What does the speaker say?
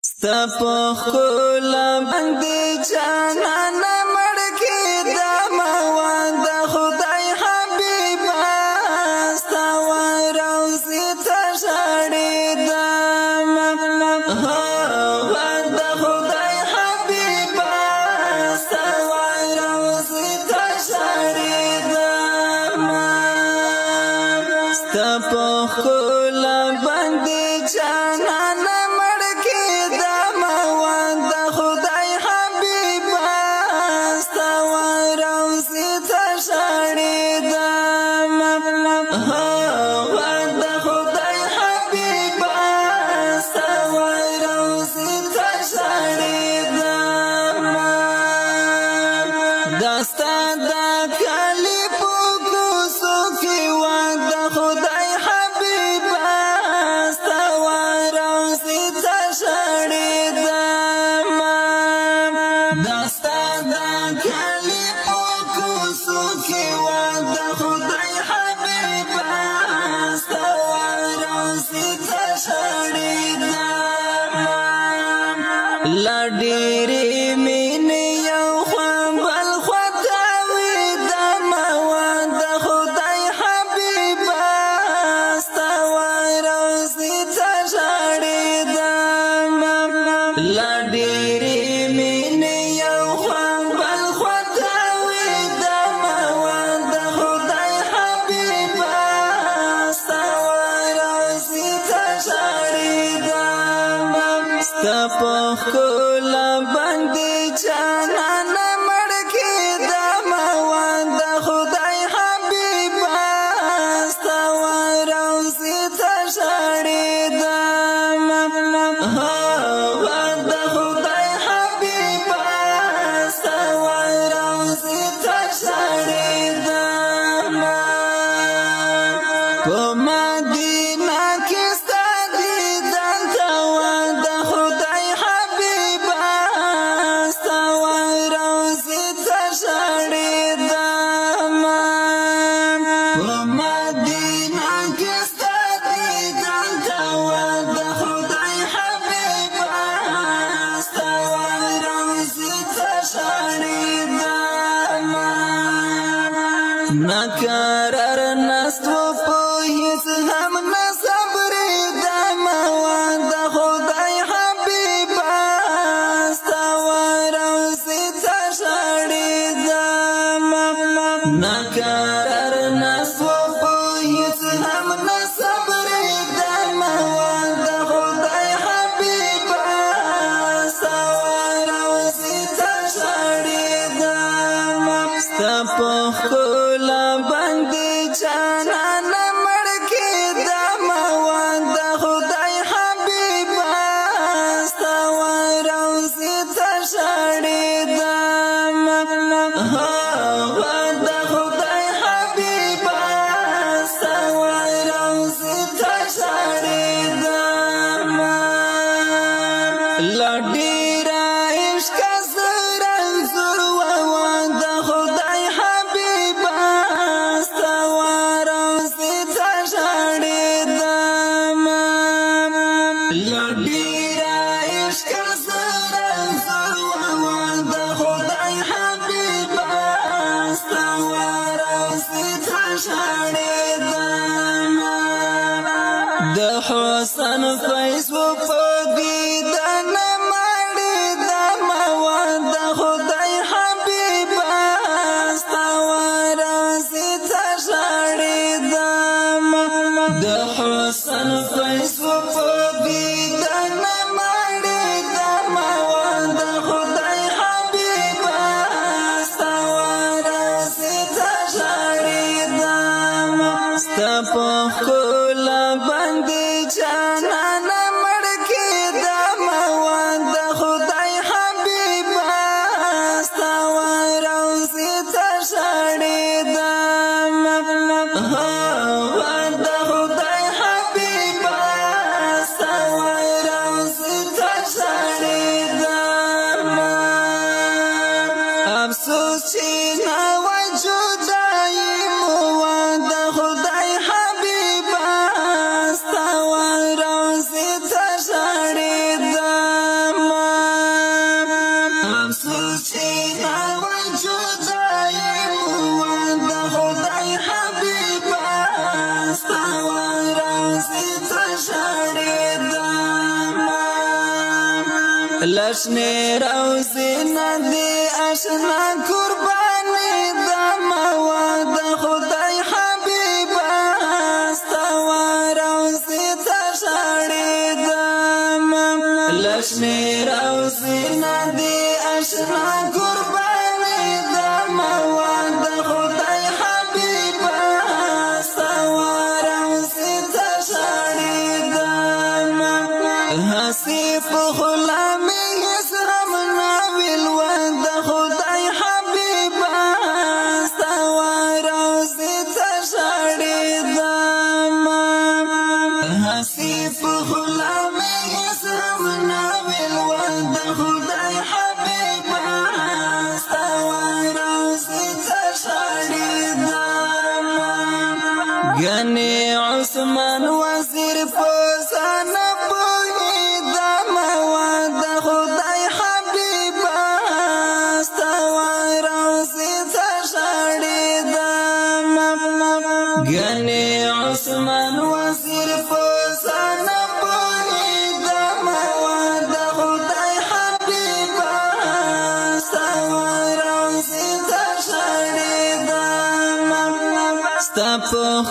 ستپ خلا باندې جانان مړکی د مواد خدای حبیب استا وروزی تشړی د مواد خدای حبیب استا وروزی تشړی د ستپ خلا باندې جانان دستا دا کلی پوکو سوکی وقت خدای حبیب استا وروزی تشړی دم دستا دا کلی پوکو سوکی وقت خدای حبیب استا وروزی تشړی دم لډیری مینه لډیری مینه یو خوان بل خدای د مواد خدای حبیب استا وروزی تشړی د ستپ خلا باندې جانان مړکی د مواد خدای حبیب استا وروزی تشړی د مدینہ کې ستادي دلته وعده خدای حبیب استا وروزی تشړی دم مدینہ کې ستادي دلته وعده خدای حبیب استا وروزی تشړی دم نکرر نستو هیڅ هم نه صبر د مواد خدای حبیب استا وروزی تشړی دم نکرر نسو هیڅ هم نه صبر د مواد خدای حبیب استا وروزی تشړی دم ستپ خلا باندې جانان لډیرا عشق سره زور ووند خدای حبیب استا وروزی تشړی دم لډیرا عشق سره زور ووند خدای حبیب استا وروزی تشړی دم د حسن فیس په لشنی روزی ندی اشنا قربانی دما وعد خدای حبیبا استوا روزی تشاری دما لشنی روزی ندی اشنا قربانی دما وعد خدای حبیبا استوا روزی تشاری دما حسیف غلامی اسلام ناویل وعد خدای حبیبا استوا روزی تشاری دما حسیف غلامی اسلام ناویل وعد خدای حبیبا استوا روزی تشاری دما گنی عثمان وزیر فوزان گنی عثمان وزیر فوزان بوی دما وعد خدای حبیبا استوا روزی تشاری دما ستا په